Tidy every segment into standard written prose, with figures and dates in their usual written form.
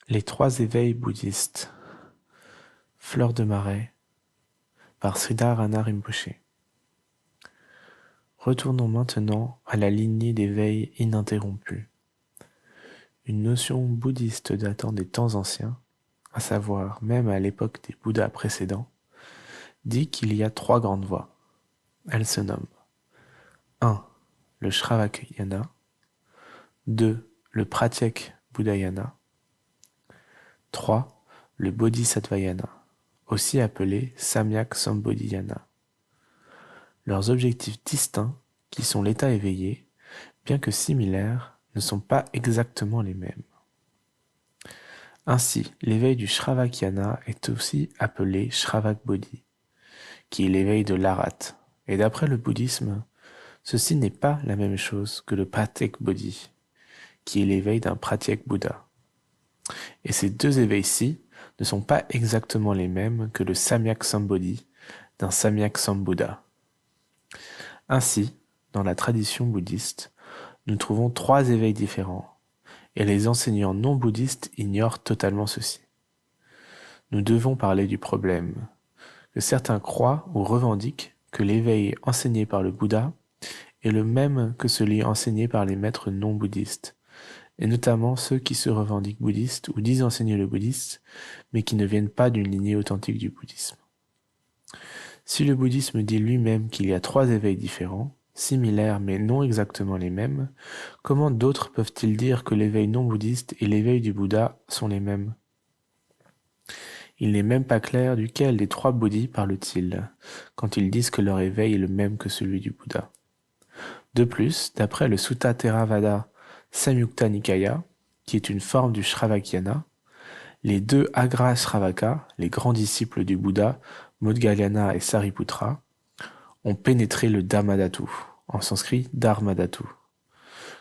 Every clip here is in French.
Les trois éveils bouddhistes. Fleur de marais par Sridharana Rinpoché. Retournons maintenant à la lignée d'éveil ininterrompue. Une notion bouddhiste datant des temps anciens, à savoir même à l'époque des Bouddhas précédents, dit qu'il y a trois grandes voies. Elles se nomment 1. Le Shravakayana, 2. Le Pratyek Buddhayana, 3. Le Bodhisattvayana, aussi appelé Samyak Sambodhiyana. Leurs objectifs distincts, qui sont l'état éveillé, bien que similaires, ne sont pas exactement les mêmes. Ainsi, l'éveil du Shravakayana est aussi appelé Shravak Bodhi, qui est l'éveil de l'Arat. Et d'après le bouddhisme, ceci n'est pas la même chose que le Pratyek Bodhi, qui est l'éveil d'un Pratyek Bouddha. Et ces deux éveils-ci ne sont pas exactement les mêmes que le Samyak Sambodhi d'un Samyak Sambuddha. Ainsi, dans la tradition bouddhiste, nous trouvons trois éveils différents, et les enseignants non bouddhistes ignorent totalement ceci. Nous devons parler du problème, que certains croient ou revendiquent que l'éveil enseigné par le Bouddha est le même que celui enseigné par les maîtres non bouddhistes, et notamment ceux qui se revendiquent bouddhistes ou disent enseigner le bouddhisme, mais qui ne viennent pas d'une lignée authentique du bouddhisme. Si le bouddhisme dit lui-même qu'il y a trois éveils différents, similaires mais non exactement les mêmes, comment d'autres peuvent-ils dire que l'éveil non bouddhiste et l'éveil du Bouddha sont les mêmes? Il n'est même pas clair duquel des trois bodhis parlent-ils, quand ils disent que leur éveil est le même que celui du Bouddha. De plus, d'après le Sutta Theravada Samyukta Nikaya, qui est une forme du Shravakayana, les deux Agra Shravaka, les grands disciples du Bouddha, Maudgalyana et Sariputra, ont pénétré le Dhammadhatu, en sanskrit Dharmadhatu,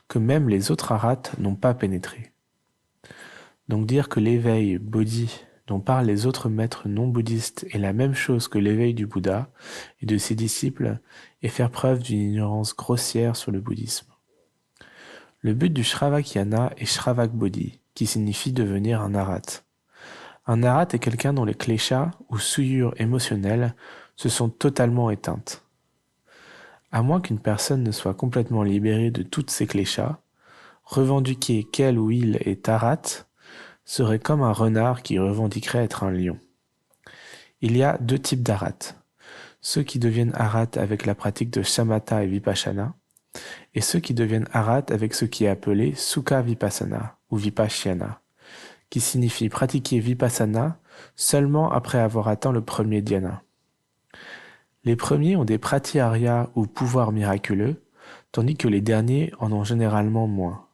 que même les autres arhats n'ont pas pénétré. Donc dire que l'éveil bodhi dont parlent les autres maîtres non bouddhistes est la même chose que l'éveil du Bouddha et de ses disciples est faire preuve d'une ignorance grossière sur le bouddhisme. Le but du Shravakayana est Shravak Bodhi, qui signifie devenir un arhat. Un arhat est quelqu'un dont les kleshas ou souillures émotionnelles se sont totalement éteintes. À moins qu'une personne ne soit complètement libérée de toutes ses kleshas, revendiquer qu'elle ou il est arhat serait comme un renard qui revendiquerait être un lion. Il y a deux types d'arhats, ceux qui deviennent arhats avec la pratique de shamatha et vipassana, et ceux qui deviennent arhats avec ce qui est appelé sukha vipassana ou vipashyana, qui signifie pratiquer vipassana seulement après avoir atteint le premier dhyana. Les premiers ont des pratyahara ou pouvoirs miraculeux, tandis que les derniers en ont généralement moins.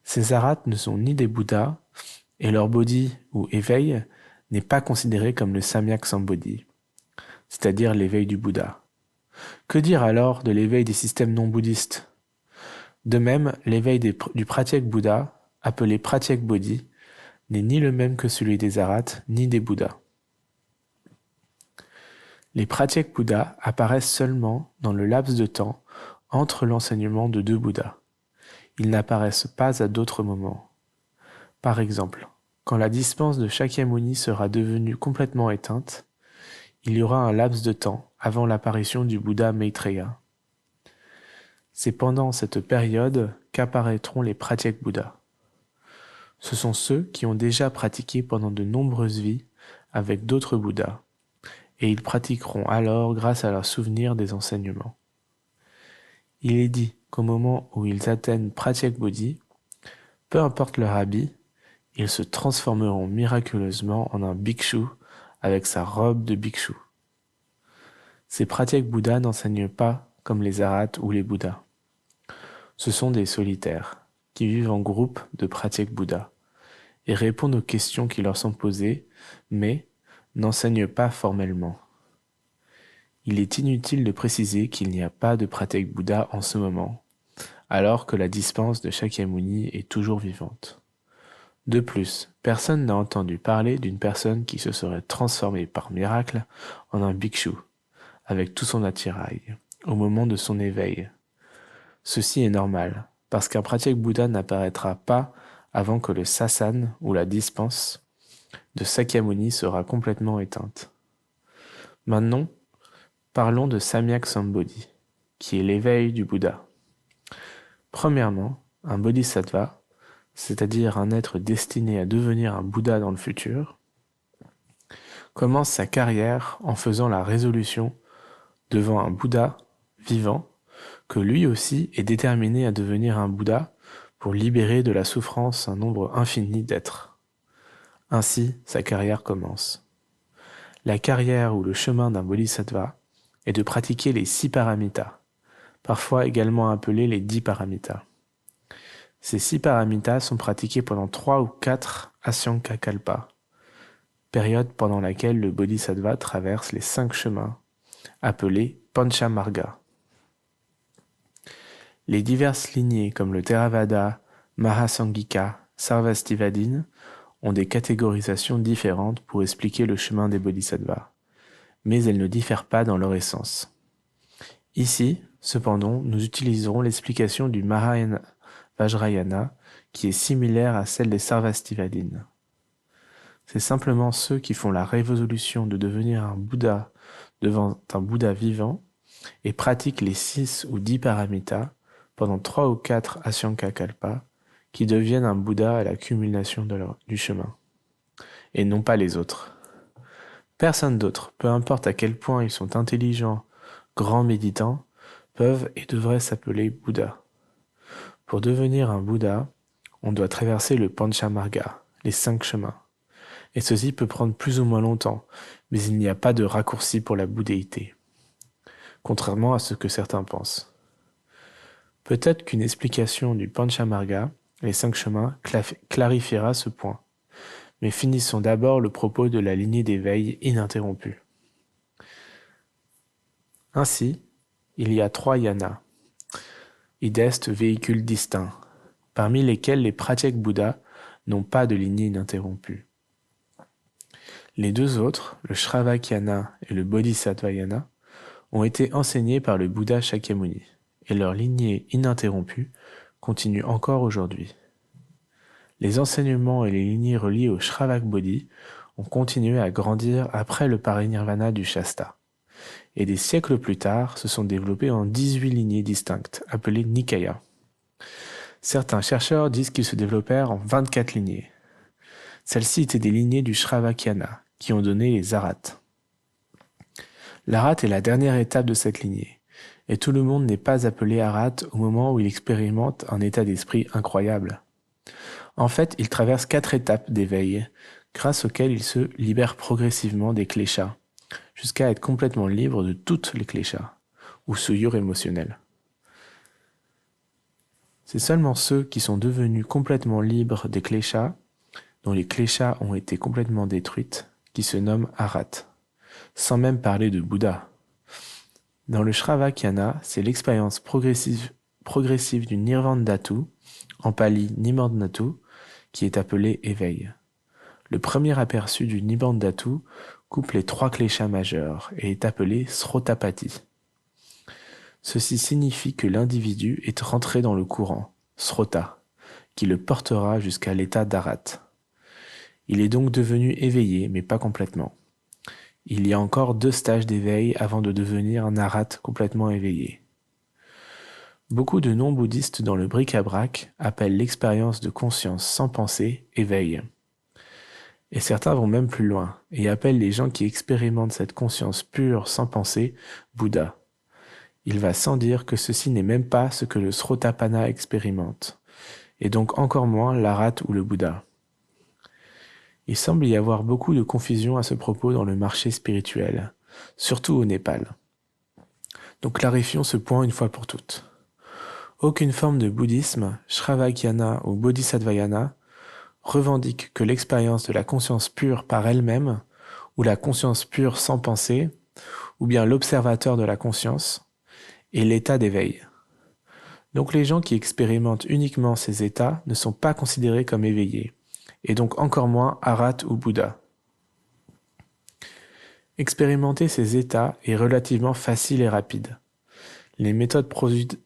Ces arhats ne sont ni des bouddhas, et leur bodhi ou éveil n'est pas considéré comme le Samyak Sambodhi, c'est-à-dire l'éveil du Bouddha. Que dire alors de l'éveil des systèmes non bouddhistes? De même, l'éveil du Pratyek Bouddha, appelé Pratyek Bodhi, n'est ni le même que celui des arhats, ni des Bouddhas. Les Pratyek Bouddhas apparaissent seulement dans le laps de temps entre l'enseignement de deux Bouddhas. Ils n'apparaissent pas à d'autres moments. Par exemple, quand la dispense de Shakyamuni sera devenue complètement éteinte, il y aura un laps de temps avant l'apparition du Bouddha Maitreya. C'est pendant cette période qu'apparaîtront les Pratyek Bouddhas. Ce sont ceux qui ont déjà pratiqué pendant de nombreuses vies avec d'autres Bouddhas, et ils pratiqueront alors grâce à leur souvenir des enseignements. Il est dit qu'au moment où ils atteignent Pratyek Bodhi, peu importe leur habit, ils se transformeront miraculeusement en un bhikshu avec sa robe de bhikshu. Ces Pratyek Bouddhas n'enseignent pas comme les arhats ou les Bouddhas. Ce sont des solitaires qui vivent en groupe de Pratyek Bouddhas et répondent aux questions qui leur sont posées, mais n'enseignent pas formellement. Il est inutile de préciser qu'il n'y a pas de Pratyek Bouddha en ce moment, alors que la dispense de Shakyamuni est toujours vivante. De plus, personne n'a entendu parler d'une personne qui se serait transformée par miracle en un bhikshu, avec tout son attirail, au moment de son éveil. Ceci est normal, parce qu'un Pratyek Bouddha n'apparaîtra pas avant que le sasana ou la dispense de Sakyamuni sera complètement éteinte. Maintenant, parlons de Samyak Sambodhi, qui est l'éveil du Bouddha. Premièrement, un bodhisattva, c'est-à-dire un être destiné à devenir un Bouddha dans le futur, commence sa carrière en faisant la résolution devant un Bouddha vivant que lui aussi est déterminé à devenir un Bouddha pour libérer de la souffrance un nombre infini d'êtres. Ainsi, sa carrière commence. La carrière ou le chemin d'un bodhisattva est de pratiquer les 6 paramitas, parfois également appelés les 10 paramitas. Ces 6 paramitas sont pratiqués pendant 3 ou 4 Asyankakalpas, période pendant laquelle le bodhisattva traverse les 5 chemins, appelés Panchamarga. Les diverses lignées comme le Theravada, Mahasangika, Sarvastivadin ont des catégorisations différentes pour expliquer le chemin des bodhisattvas, mais elles ne diffèrent pas dans leur essence. Ici, cependant, nous utiliserons l'explication du Mahayana Vajrayana qui est similaire à celle des Sarvastivadin. C'est simplement ceux qui font la résolution de devenir un Bouddha devant un Bouddha vivant et pratiquent les 6 ou 10 paramitas pendant 3 ou 4 Asyankakalpas qui deviennent un Bouddha à la culmination du chemin, et non pas les autres. Personne d'autre, peu importe à quel point ils sont intelligents, grands méditants, peuvent et devraient s'appeler Bouddha. Pour devenir un Bouddha, on doit traverser le Panchamarga, les 5 chemins. Et ceci peut prendre plus ou moins longtemps, mais il n'y a pas de raccourci pour la bouddhéité, contrairement à ce que certains pensent. Peut-être qu'une explication du Panchamarga, les 5 chemins, clarifiera ce point. Mais finissons d'abord le propos de la lignée d'éveil ininterrompue. Ainsi, il y a 3 yanas, idestes véhicules distincts, parmi lesquels les pratyeks Bouddhas n'ont pas de lignée ininterrompue. Les 2 autres, le Shravakayana et le Bodhisattvayana, ont été enseignés par le Bouddha Shakyamuni, et leur lignée ininterrompue continue encore aujourd'hui. Les enseignements et les lignées reliées au Shravak Bodhi ont continué à grandir après le parinirvana du Shasta. Et des siècles plus tard, se sont développées en 18 lignées distinctes, appelées Nikaya. Certains chercheurs disent qu'ils se développèrent en 24 lignées. Celles-ci étaient des lignées du Shravakayana, qui ont donné les Arhats. L'Arhat est la dernière étape de cette lignée, et tout le monde n'est pas appelé Arhat au moment où il expérimente un état d'esprit incroyable. En fait, il traverse 4 étapes d'éveil, grâce auxquelles il se libère progressivement des kléchas, jusqu'à être complètement libre de toutes les kléchas, ou souillures émotionnelles. C'est seulement ceux qui sont devenus complètement libres des kléchas, dont les kléchas ont été complètement détruites, qui se nomment Arhat, sans même parler de Bouddha. Dans le Shravakayana, c'est l'expérience progressive du Nirvana Dhatu, en pali Nibbana-dhatu, qui est appelé éveil. Le premier aperçu du Nibbana Dhatu coupe les 3 kléchas majeurs et est appelé Srotapati. Ceci signifie que l'individu est rentré dans le courant, Srota, qui le portera jusqu'à l'état d'Arhat. Il est donc devenu éveillé, mais pas complètement. Il y a encore 2 stages d'éveil avant de devenir un Arhat complètement éveillé. Beaucoup de non-bouddhistes dans le bric-à-brac appellent l'expérience de conscience sans pensée éveil. Et certains vont même plus loin et appellent les gens qui expérimentent cette conscience pure sans pensée Bouddha. Il va sans dire que ceci n'est même pas ce que le Srotapana expérimente, et donc encore moins l'Arhat ou le Bouddha. Il semble y avoir beaucoup de confusion à ce propos dans le marché spirituel, surtout au Népal. Donc clarifions ce point une fois pour toutes. Aucune forme de bouddhisme, Shravakayana ou Bodhisattvayana, revendique que l'expérience de la conscience pure par elle-même, ou la conscience pure sans pensée, ou bien l'observateur de la conscience, est l'état d'éveil. Donc les gens qui expérimentent uniquement ces états ne sont pas considérés comme éveillés, et donc encore moins Arhat ou Bouddha. Expérimenter ces états est relativement facile et rapide. Les méthodes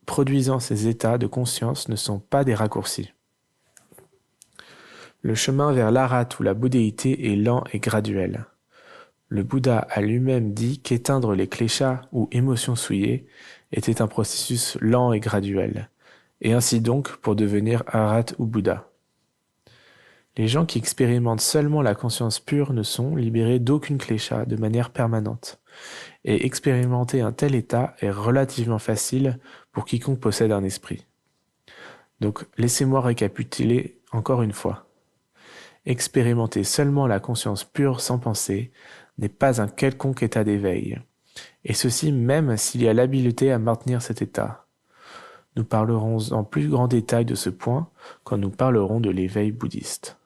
produisant ces états de conscience ne sont pas des raccourcis. Le chemin vers l'Arhat ou la bouddhéité est lent et graduel. Le Bouddha a lui-même dit qu'éteindre les kléchas ou émotions souillées était un processus lent et graduel, et ainsi donc pour devenir Arhat ou Bouddha. Les gens qui expérimentent seulement la conscience pure ne sont libérés d'aucune klécha de manière permanente, et expérimenter un tel état est relativement facile pour quiconque possède un esprit. Donc laissez-moi récapituler encore une fois. Expérimenter seulement la conscience pure sans penser n'est pas un quelconque état d'éveil, et ceci même s'il y a l'habileté à maintenir cet état. Nous parlerons en plus grand détail de ce point quand nous parlerons de l'éveil bouddhiste.